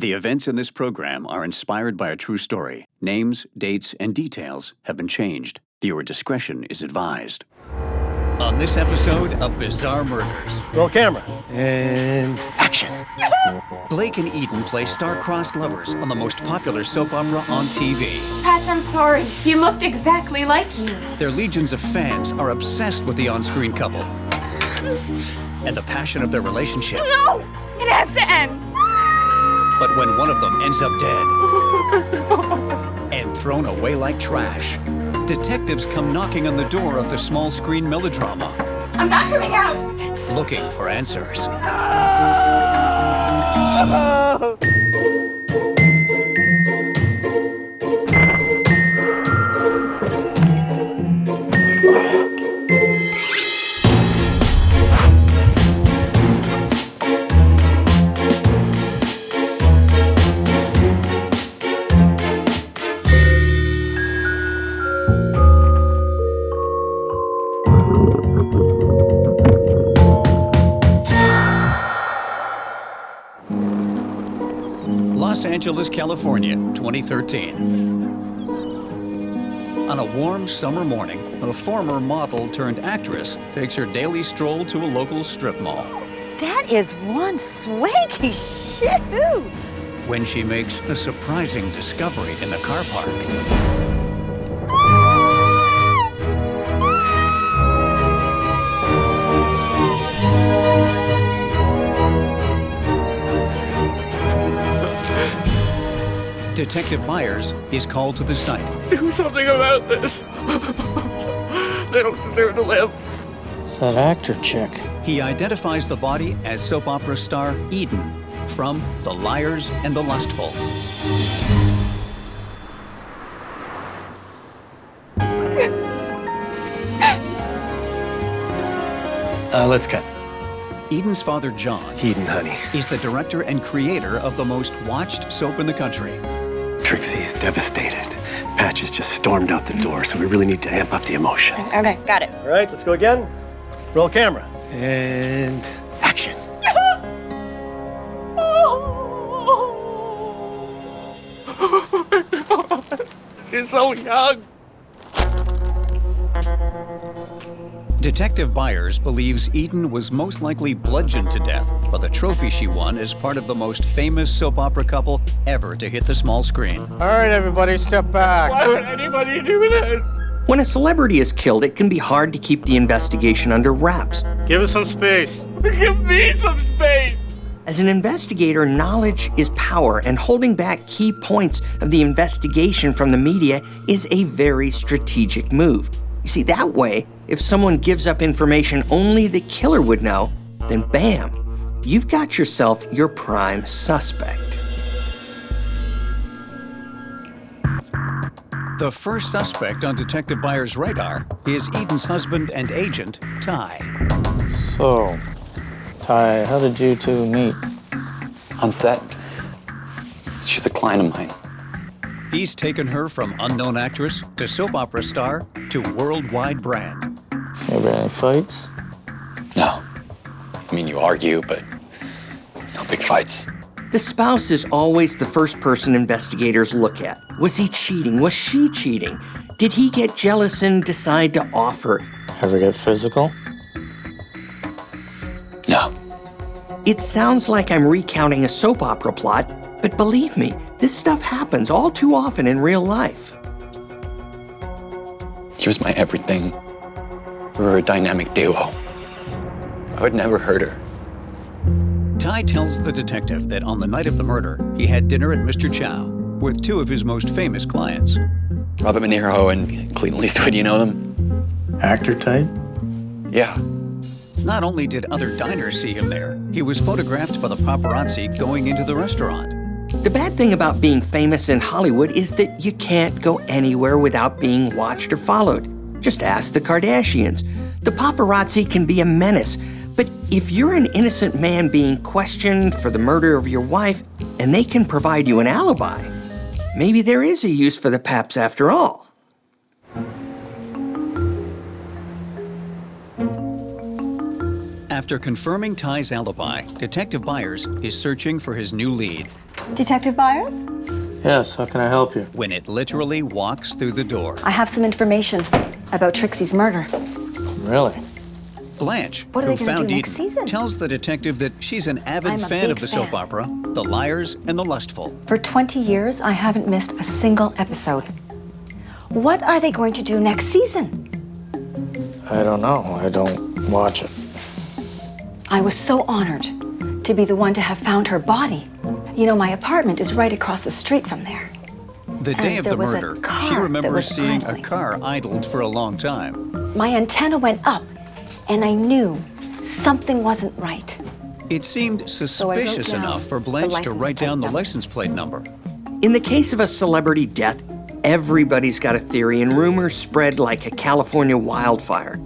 The events in this program are inspired by a true story. Names, dates, and details have been changed. Viewer discretion is advised. On this episode of Bizarre Murders. Roll camera. And action. Blake and Eden play star-crossed lovers on the most popular soap opera on TV. Patch, I'm sorry. He looked exactly like you. Their legions of fans are obsessed with the on-screen couple. And the passion of their relationship. No! It has to end! But when one of them ends up dead and thrown away like trash, detectives come knocking on the door of the small-screen melodrama. I'm not coming out! Looking for answers. Los Angeles, California, 2013. On a warm summer morning, a former model turned actress takes her daily stroll to a local strip mall. That is one swanky shoe! When she makes a surprising discovery in the car park. Detective Myers is called to the site. Do something about this. They don't deserve to live. It's that actor chick. He identifies the body as soap opera star Eden from The Liars and the Lustful. Let's cut. Eden's father, John, Eden, honey. is the director and creator of the most watched soap in the country. Trixie's devastated. Patch has just stormed out the door, so we really need to amp up the emotion. Okay, got it. All right, let's go again. Roll camera. And action. He's so young. Detective Byers believes Eden was most likely bludgeoned to death by the trophy she won as part of the most famous soap opera couple ever to hit the small screen. All right, everybody, step back. Why would anybody do this? When a celebrity is killed, it can be hard to keep the investigation under wraps. Give us some space. Give me some space. As an investigator, knowledge is power, and holding back key points of the investigation from the media is a very strategic move. You see, that way, if someone gives up information only the killer would know, then bam, you've got yourself your prime suspect. The first suspect on Detective Byers' radar is Eden's husband and agent, Ty. So, Ty, how did you two meet? On set. She's a client of mine. He's taken her from unknown actress to soap opera star to worldwide brand. Ever any fights? No. I mean, you argue, but no big fights. The spouse is always the first person investigators look at. Was he cheating? Was she cheating? Did he get jealous and decide to offer? Ever get physical? No. It sounds like I'm recounting a soap opera plot, but believe me, this stuff happens all too often in real life. She was my everything. We were a dynamic duo. I would never hurt her. Ty tells the detective that on the night of the murder, he had dinner at Mr. Chow with two of his most famous clients. Robert De Niro and Cleveland Eastwood, you know them? Actor type? Yeah. Not only did other diners see him there, he was photographed by the paparazzi going into the restaurant. The bad thing about being famous in Hollywood is that you can't go anywhere without being watched or followed. Just ask the Kardashians. The paparazzi can be a menace, but if you're an innocent man being questioned for the murder of your wife and they can provide you an alibi, maybe there is a use for the paps after all. After confirming Ty's alibi, Detective Byers is searching for his new lead. Detective Byers? Yes, how can I help you? when it literally walks through the door. I have some information about Trixie's murder. Really? Blanche, What are who they gonna found do next Eden, season? tells the detective that she's an avid I'm a fan of big the soap fan. opera, The Liars and the Lustful. For 20 years, I haven't missed a single episode. What are they going to do next season? I don't know. I don't watch it. I was so honored to be the one to have found her body. You know, my apartment is right across the street from there. The day of there the was a murder, car she that remembers was seeing a idling. car idled for a long time. My antenna went up, and I knew something wasn't right. It seemed I wrote suspicious down enough for the Blanche to license write plate down the numbers. license plate number. In the case of a celebrity death, everybody's got a theory, and rumors spread like a California wildfire.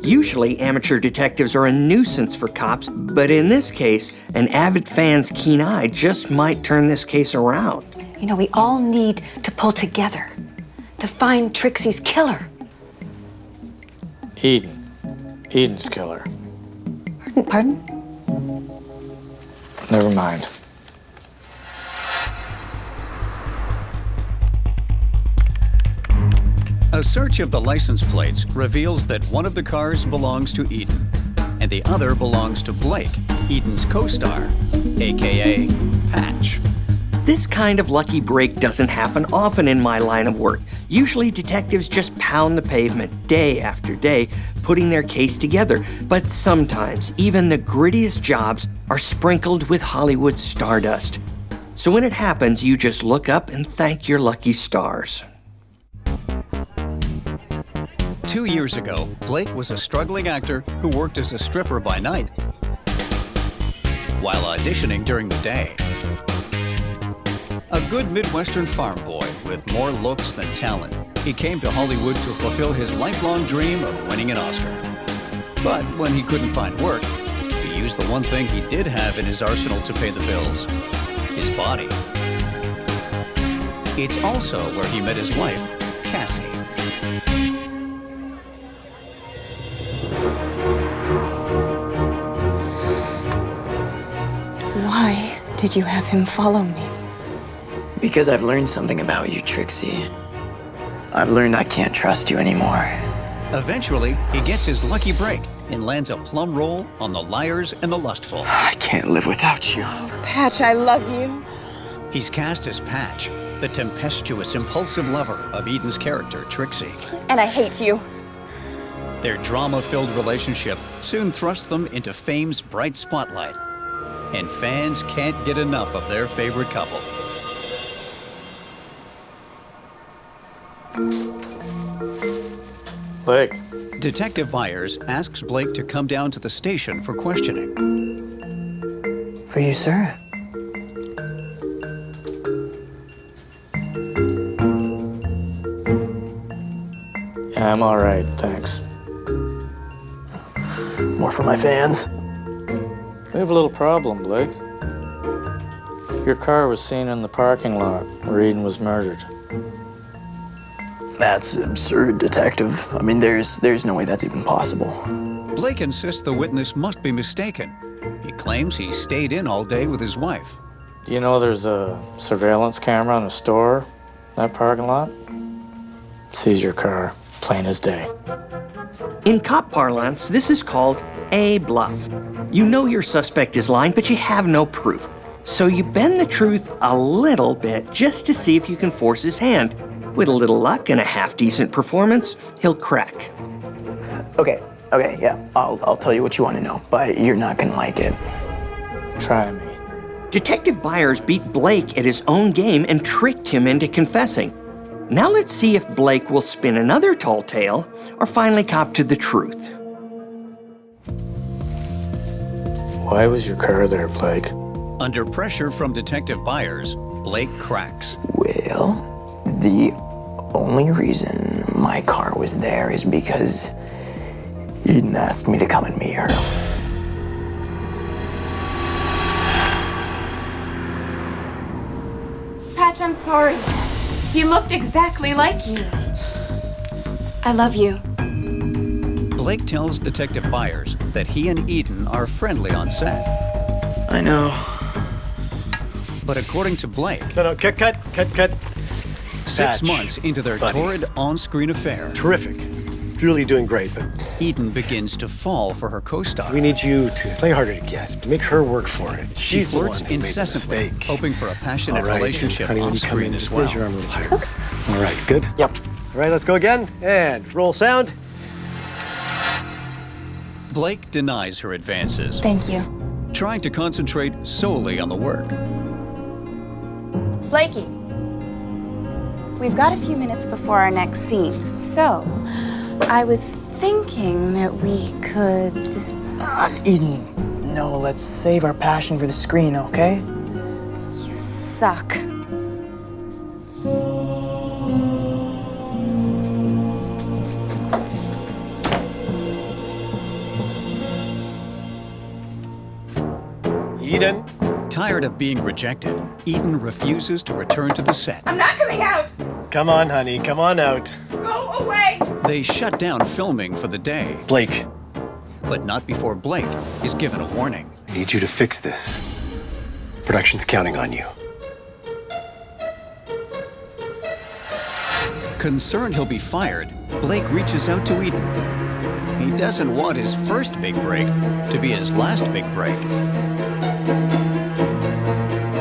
Usually, amateur detectives are a nuisance for cops, but in this case, an avid fan's keen eye just might turn this case around. You know, we all need to pull together to find Trixie's killer. Eden. Eden's killer. Pardon? Never mind. A search of the license plates reveals that one of the cars belongs to Eden, and the other belongs to Blake, Eden's co-star, aka Patch. This kind of lucky break doesn't happen often in my line of work. Usually, detectives just pound the pavement day after day, putting their case together. But sometimes, even the grittiest jobs are sprinkled with Hollywood stardust. So when it happens, you just look up and thank your lucky stars. 2 years ago, Blake was a struggling actor who worked as a stripper by night while auditioning during the day. A good Midwestern farm boy with more looks than talent, he came to Hollywood to fulfill his lifelong dream of winning an Oscar. But when he couldn't find work, he used the one thing he did have in his arsenal to pay the bills: his body. It's also where he met his wife, Cassie. Why did you have him follow me? Because I've learned something about you, Trixie. I've learned I can't trust you anymore. Eventually, he gets his lucky break and lands a plum role on The Liars and the Lustful. I can't live without you. Patch, I love you. He's cast as Patch, the tempestuous, impulsive lover of Eden's character, Trixie. And I hate you. Their drama-filled relationship soon thrust them into fame's bright spotlight, and fans can't get enough of their favorite couple. Blake, Detective Byers asks Blake to come down to the station for questioning. For you, sir? yeah, I'm all right, thanks. More for my fans? We have a little problem, Blake. Your car was seen in the parking lot where Eden was murdered. That's absurd, Detective. I mean, there's no way that's even possible. Blake insists the witness must be mistaken. He claims he stayed in all day with his wife. Do you know there's a surveillance camera in the store, that parking lot? Sees your car, plain as day. In cop parlance, this is called a bluff. You know your suspect is lying, but you have no proof. So you bend the truth a little bit just to see if you can force his hand. With a little luck and a half-decent performance, he'll crack. Okay, yeah. I'll tell you what you want to know, but you're not gonna like it. Try me. Detective Byers beat Blake at his own game and tricked him into confessing. Now let's see if Blake will spin another tall tale or finally cop to the truth. Why was your car there, Blake? Under pressure from Detective Byers, Blake cracks. Well, the only reason my car was there is because Eden asked me to come and meet her. Patch, I'm sorry. He looked exactly like you. I love you. Blake tells Detective Byers that he and Eden are friendly on set. I know. But according to Blake, No, cut. 6 Patch, months into their buddy. torrid on-screen affair, Terrific. Really doing great, but Eden begins to fall for her co-star. we need you to play harder to get, to make her work for it. She She's the flirts one who made the incessantly, mistake. hoping for a passionate All right, relationship honey, when you come off-screen in, as just well. raise your arm a little higher. All right, good? Yep. All right, let's go again. And roll sound. Blake denies her advances, Thank you. trying to concentrate solely on the work. Blakey, we've got a few minutes before our next scene, so I was thinking that we could... Eden, no, let's save our passion for the screen, okay? You suck. Eden. Tired of being rejected, Eden refuses to return to the set. I'm not coming out! Come on, honey, come on out. Go away! They shut down filming for the day, Blake, but not before Blake is given a warning. I need you to fix this. Production's counting on you. Concerned he'll be fired, Blake reaches out to Eden. He doesn't want his first big break to be his last big break.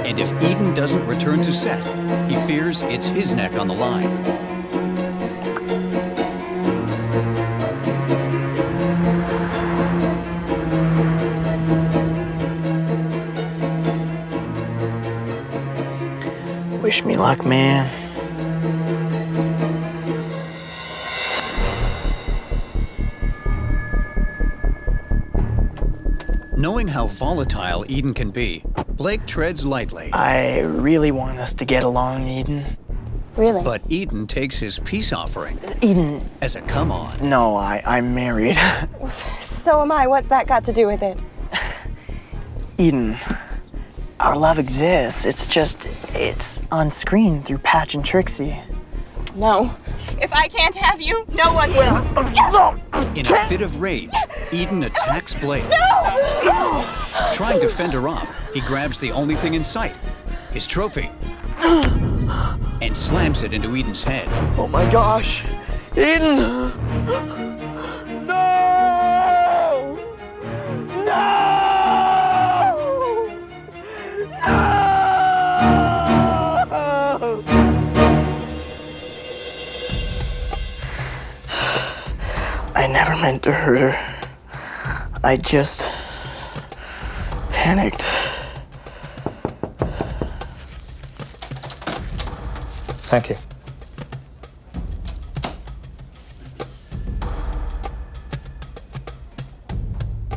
And if Eden doesn't return to set, he fears it's his neck on the line. Wish me luck, man. Knowing how volatile Eden can be, Blake treads lightly. I really want us to get along, Eden. Really? But Eden takes his peace offering Eden, as a come-on. no, I'm married. So am I. What's that got to do with it? Eden, our love exists. It's on screen through Patch and Trixie. No. If I can't have you, no one will. In a fit of rage, Eden attacks Blake. Trying to fend her off, he grabs the only thing in sight, his trophy, and slams it into Eden's head. Oh my gosh. Eden! No! No! I never meant to hurt her. I just panicked. Thank you.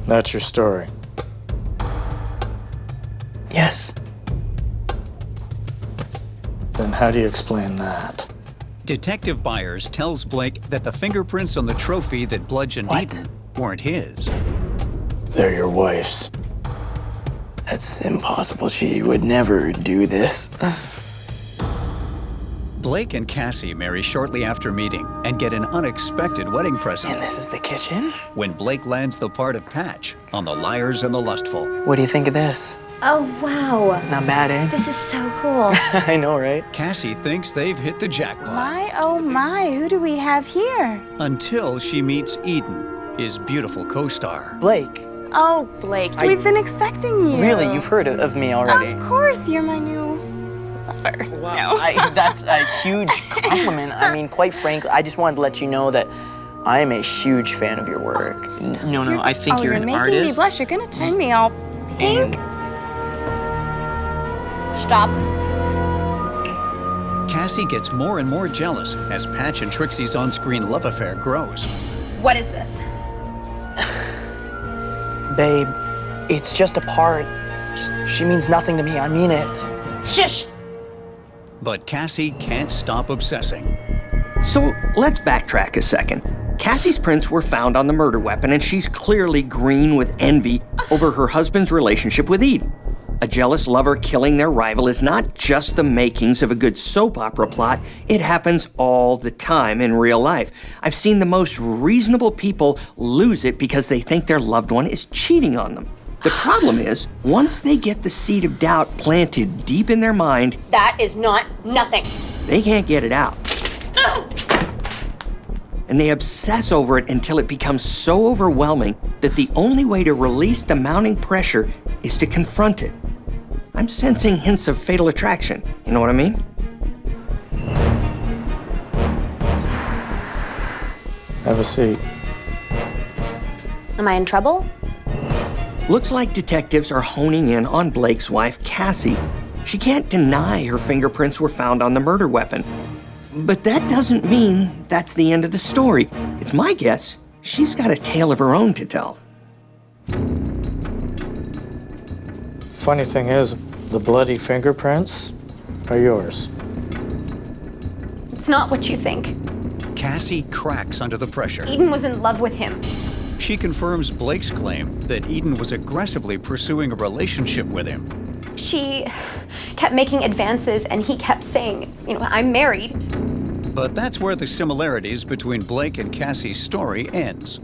That's your story. Yes. Then how do you explain that? Detective Byers tells Blake that the fingerprints on the trophy that bludgeoned What? Eden weren't his. They're your wife's. That's impossible. She would never do this. Blake and Cassie marry shortly after meeting and get an unexpected wedding present And this is the kitchen? when Blake lands the part of Patch on The Liars and the Lustful. What do you think of this? Oh, wow. Not bad, eh? This is so cool. I know, right? Cassie thinks they've hit the jackpot My, oh my, who do we have here? until she meets Eden, his beautiful co-star. Blake, Oh, Blake, we've been expecting you. really, you've heard of me already. Of course, you're my new lover. Wow, that's a huge compliment. I mean, quite frankly, I just wanted to let you know that I am a huge fan of your work. No, I think you're an making artist. me blush. You're gonna turn me all pink. Stop. Cassie gets more and more jealous as Patch and Trixie's on-screen love affair grows. What is this? Babe, it's just a part. She means nothing to me. I mean it. Shush! But Cassie can't stop obsessing. So let's backtrack a second. Cassie's prints were found on the murder weapon, and she's clearly green with envy over her husband's relationship with Eden. A jealous lover killing their rival is not just the makings of a good soap opera plot. It happens all the time in real life. I've seen the most reasonable people lose it because they think their loved one is cheating on them. The problem is, once they get the seed of doubt planted deep in their mind, That is not nothing. they can't get it out. And they obsess over it until it becomes so overwhelming that the only way to release the mounting pressure is to confront it. I'm sensing hints of fatal attraction. You know what I mean? Have a seat. Am I in trouble? Looks like detectives are honing in on Blake's wife, Cassie. She can't deny her fingerprints were found on the murder weapon. But that doesn't mean that's the end of the story. It's my guess she's got a tale of her own to tell. Funny thing is, the bloody fingerprints are yours. It's not what you think. Cassie cracks under the pressure. Eden was in love with him. She confirms Blake's claim that Eden was aggressively pursuing a relationship with him. She kept making advances and he kept saying, I'm married. But that's where the similarities between Blake and Cassie's story ends.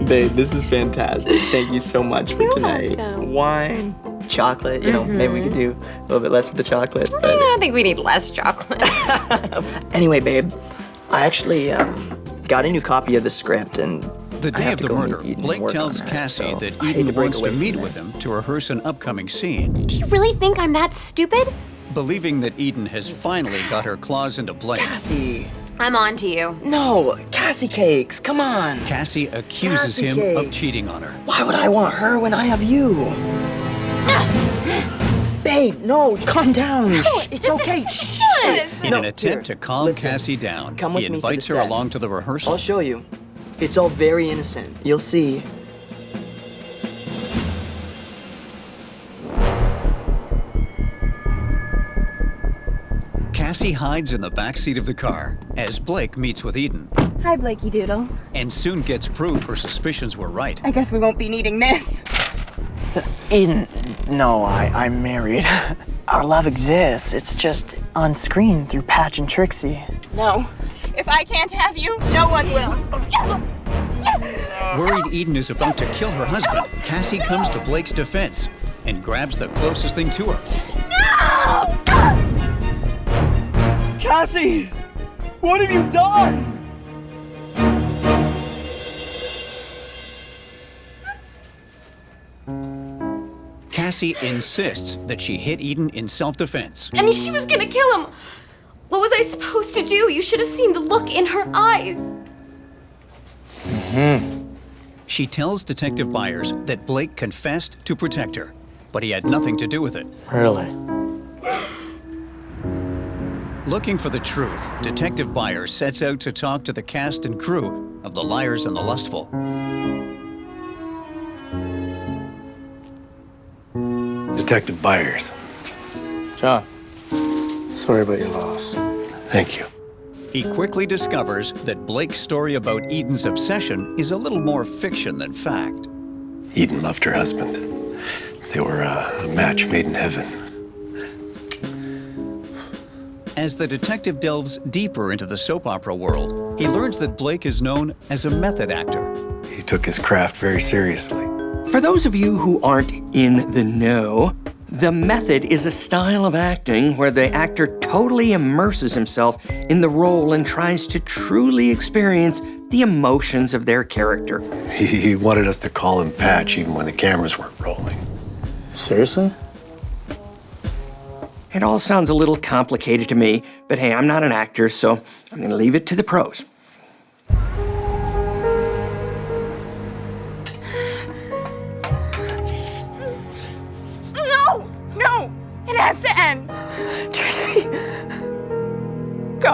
Babe, this is fantastic. Thank you so much for tonight. welcome. Wine, chocolate, maybe we could do a little bit less with the chocolate. But I think we need less chocolate. anyway, babe, I actually got a new copy of the script, and The I day have of to the go murder, meet Eden and Blake work tells on that, Cassie so that I hate to Eden break wants away to from meet this. with him to rehearse an upcoming scene. Do you really think I'm that stupid? Believing that Eden has finally got her claws into Blake, Cassie, I'm on to you. no, Cassie cakes, come on. Cassie accuses Cassie him of cakes. cheating on her. Why would I want her when I have you? Babe, no, calm down. Shh, it's okay. Shh. In No, an attempt here, to calm listen. Cassie down, Come he with me to invites the her set. along to the rehearsal. I'll show you. It's all very innocent. You'll see. Cassie hides in the back seat of the car as Blake meets with Eden Hi, Blakey Doodle. and soon gets proof her suspicions were right. I guess we won't be needing this. Eden, no, I'm married. Our love exists. It's just on screen through Patch and Trixie. No. If I can't have you, no one will. Worried Eden is about to kill her husband, Cassie comes to Blake's defense and grabs the closest thing to her. Cassie, what have you done? Cassie insists that she hit Eden in self-defense. She was gonna kill him. What was I supposed to do? You should have seen the look in her eyes. She tells Detective Byers that Blake confessed to protect her, but he had nothing to do with it. Really? Looking for the truth, Detective Byers sets out to talk to the cast and crew of The Liars and the Lustful. Detective Byers. John, sorry about your loss. Thank you. He quickly discovers that Blake's story about Eden's obsession is a little more fiction than fact. Eden loved her husband. They were a match made in heaven. As the detective delves deeper into the soap opera world, he learns that Blake is known as a method actor. He took his craft very seriously. For those of you who aren't in the know, the method is a style of acting where the actor totally immerses himself in the role and tries to truly experience the emotions of their character. He wanted us to call him Patch even when the cameras weren't rolling. Seriously? It all sounds a little complicated to me, but hey, I'm not an actor, so I'm going to leave it to the pros. No! It has to end. Trixie. Go.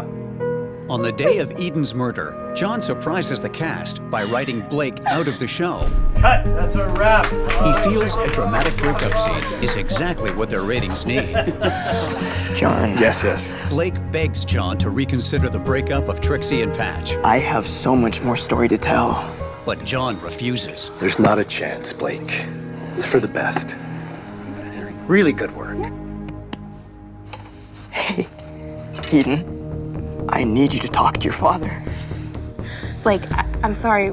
On the day of Eden's murder, John surprises the cast by writing Blake out of the show. Cut, that's a wrap. He feels a dramatic breakup scene is exactly what their ratings need. John. Yes. Blake begs John to reconsider the breakup of Trixie and Patch, I have so much more story to tell. but John refuses. There's not a chance, Blake. It's for the best. Really good work. Hey, Eden, I need you to talk to your father. Blake, I'm sorry.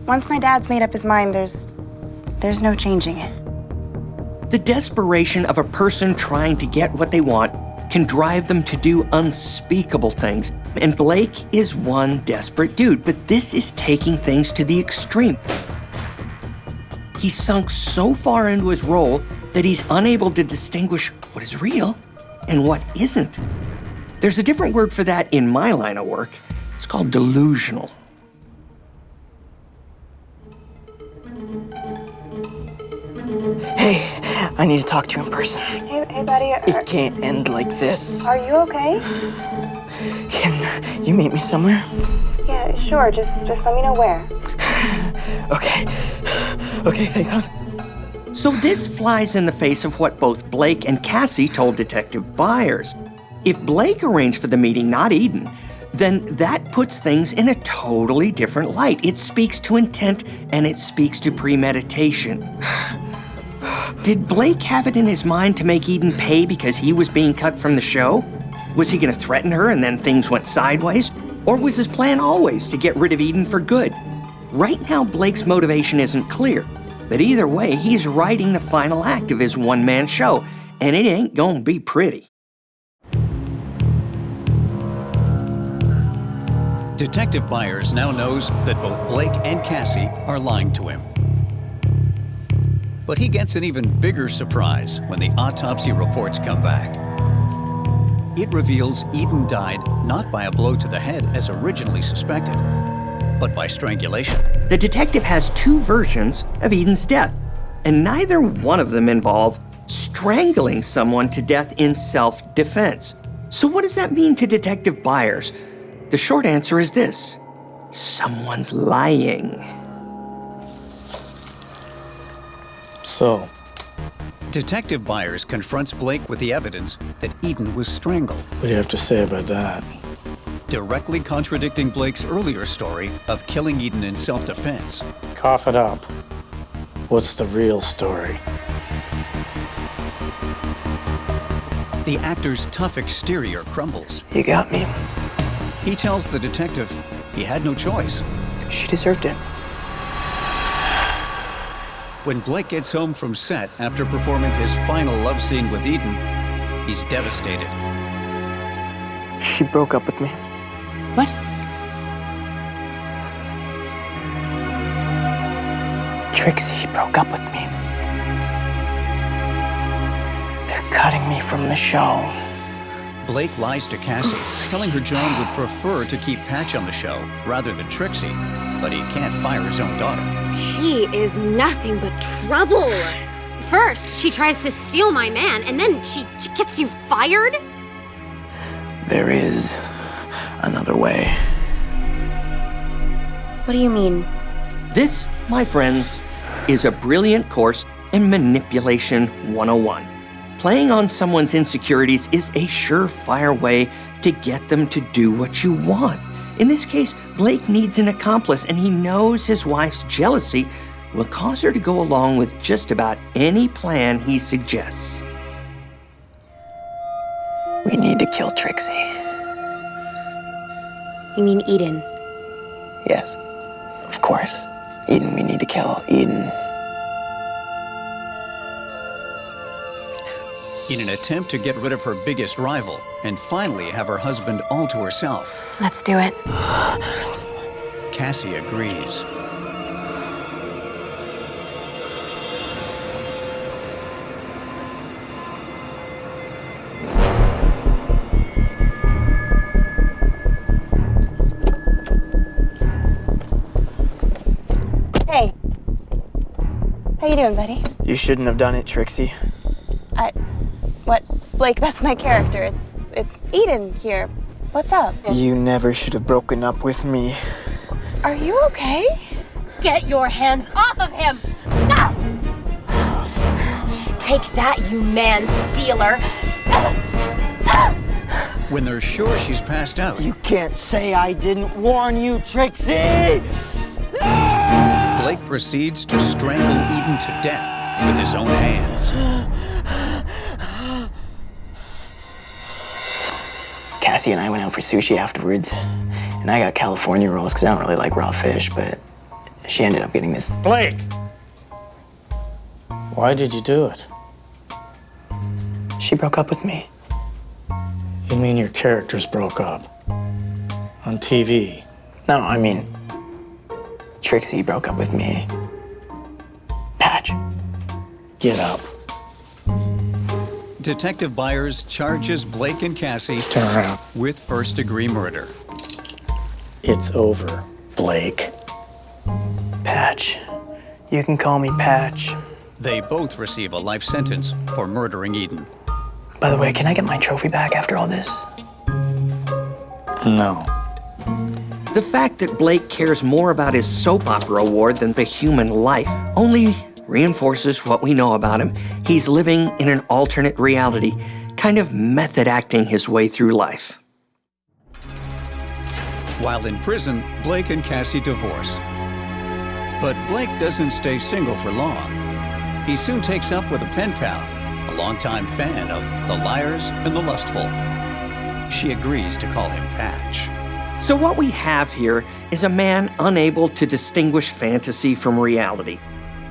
Once my dad's made up his mind, there's no changing it. The desperation of a person trying to get what they want can drive them to do unspeakable things. And Blake is one desperate dude, but this is taking things to the extreme. He's sunk so far into his role that he's unable to distinguish what is real and what isn't. There's a different word for that in my line of work. It's called delusional. Hey, I need to talk to you in person. Hey, buddy. It can't end like this. Are you okay? Can you meet me somewhere? Yeah, sure. Just let me know where. Okay. Okay, thanks, hon. So this flies in the face of what both Blake and Cassie told Detective Byers. If Blake arranged for the meeting, not Eden, then that puts things in a totally different light. It speaks to intent and it speaks to premeditation. Did Blake have it in his mind to make Eden pay because he was being cut from the show? Was he going to threaten her and then things went sideways? Or was his plan always to get rid of Eden for good? Right now, Blake's motivation isn't clear. But either way, he's writing the final act of his one-man show, and it ain't gonna be pretty. Detective Byers now knows that both Blake and Cassie are lying to him. But he gets an even bigger surprise when the autopsy reports come back. It reveals Eden died not by a blow to the head as originally suspected, but by strangulation. The detective has two versions of Eden's death, and neither one of them involve strangling someone to death in self-defense. So what does that mean to Detective Byers? The short answer is this: someone's lying. So, Detective Byers confronts Blake with the evidence that Eden was strangled, what do you have to say about that? directly contradicting Blake's earlier story of killing Eden in self-defense. Cough it up. What's the real story? The actor's tough exterior crumbles. You got me. He tells the detective he had no choice. She deserved it. When Blake gets home from set after performing his final love scene with Eden, he's devastated. She broke up with me. What? Trixie broke up with me. They're cutting me from the show. Blake lies to Cassie, telling her John would prefer to keep Patch on the show rather than Trixie, but he can't fire his own daughter. She is nothing but trouble. First, she tries to steal my man, and then she gets you fired? There is another way. What do you mean? This, my friends, is a brilliant course in Manipulation 101. Playing on someone's insecurities is a surefire way to get them to do what you want. In this case, Blake needs an accomplice, and he knows his wife's jealousy will cause her to go along with just about any plan he suggests. We need to kill Trixie. You mean Eden? Yes, of course. Eden, we need to kill Eden. In an attempt to get rid of her biggest rival and finally have her husband all to herself, Let's do it. Cassie agrees. Hey. How you doing, buddy? You shouldn't have done it, Trixie. What? Blake, that's my character. It's Eden here. What's up? You never should have broken up with me. Are you okay? Get your hands off of him! No! Take that, you man-stealer! When they're sure she's passed out, You can't say I didn't warn you, Trixie! Blake proceeds to strangle Eden to death with his own hands. Cassie and I went out for sushi afterwards, And I got California rolls because I don't really like raw fish, but she ended up getting this. Blake! Why did you do it? She broke up with me. You mean your characters broke up? On TV? No, I mean, Trixie broke up with me. Patch. Get up. Detective Byers charges Blake and Cassie Turn around. with first-degree murder. It's over, Blake. Patch. You can call me Patch. They both receive a life sentence for murdering Eden. By the way, can I get my trophy back after all this? No. The fact that Blake cares more about his soap opera award than the human life only reinforces what we know about him. He's living in an alternate reality, kind of method acting his way through life. While in prison, Blake and Cassie divorce. But Blake doesn't stay single for long. He soon takes up with a pen pal, a longtime fan of The Liars and the Lustful. She agrees to call him Patch. So what we have here is a man unable to distinguish fantasy from reality.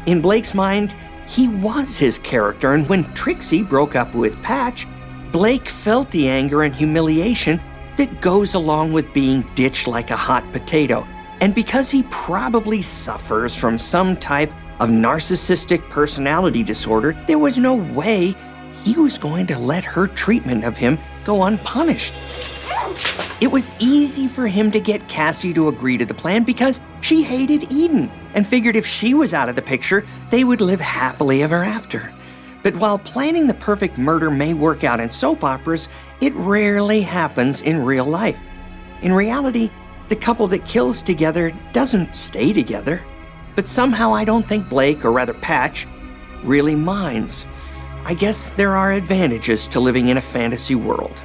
In Blake's mind, he was his character, and when Trixie broke up with Patch, Blake felt the anger and humiliation that goes along with being ditched like a hot potato. And because he probably suffers from some type of narcissistic personality disorder, there was no way he was going to let her treatment of him go unpunished. It was easy for him to get Cassie to agree to the plan because she hated Eden and figured if she was out of the picture, they would live happily ever after. But while planning the perfect murder may work out in soap operas, it rarely happens in real life. In reality, the couple that kills together doesn't stay together. But somehow I don't think Blake, or rather Patch, really minds. I guess there are advantages to living in a fantasy world.